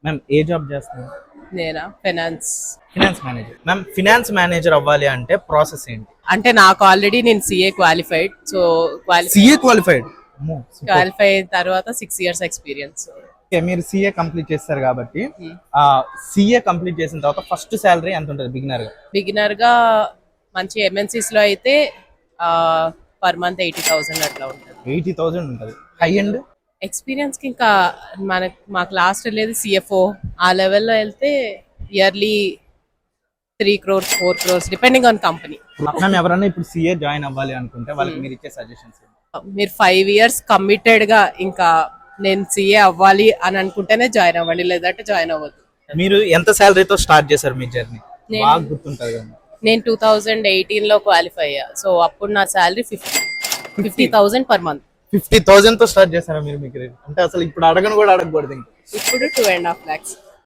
Ma'am ఏ job చేస్తున్నారు? నేనా finance. Finance manager. Ma'am finance manager అవ్వాలి అంటే ప్రాసెస్ ఏంటి? అంటే నాకు ఆల్రెడీ నేను CA qualified. So CA qualified. Qualify అయిన తర్వాత 6 years ఎక్స్పీరియన్స్. మీరు సిఏ కంప్లీట్ చేస్తారు కాబట్టి సిఏ కంప్లీట్ చేసిన తర్వాత ఫస్ట్ శాలరీ ఎంత ఉంటుంది బిగినర్ గా మంచి ఎంఎన్సీస్ లో అయితే పర్ మంత్ 80,000 అట్లా ఉంటుంది. 80,000 ఉంటుంది. హై ఎండ్ ఎక్స్పీరియన్స్ కి ఇంకా మాకు లాస్ట్ లేదు సిఎఫ్ఓ ఆ లెవెల్లో వెళ్తే yearly 3 crores 4 crores depending on company. Ma'am ఎవరైనా ఇప్పుడు సిఏ జాయిన్ అవ్వాలి అనుకుంటే వాళ్ళకి మీరు ఇచ్చే సజెషన్స్? మీరు 5 years కమిటెడ్ గా ఇంకా నేను సిఏ అవ్వాలి అని అనుకుంటేనే జాయిన్ అవ్వండి, లేదంటే జాయిన్ అవ్వద్దు. మీరు ఎంత శాలరీతో స్టార్ట్ చేశారు మీ జర్నీ? బాగా గుర్తుంటుంది కదా. నేను 2018 లో క్వాలిఫై అయ్యా. సో అప్పుడు నా శాలరీ 50,000 పర్ మంత్. 50,000 తో స్టార్ట్ చేశారా మీరు? మీకు అంటే అసలు ఇప్పుడు అడగను కూడా అడగకూడదు. ఇప్పుడు 2.5 lakhs.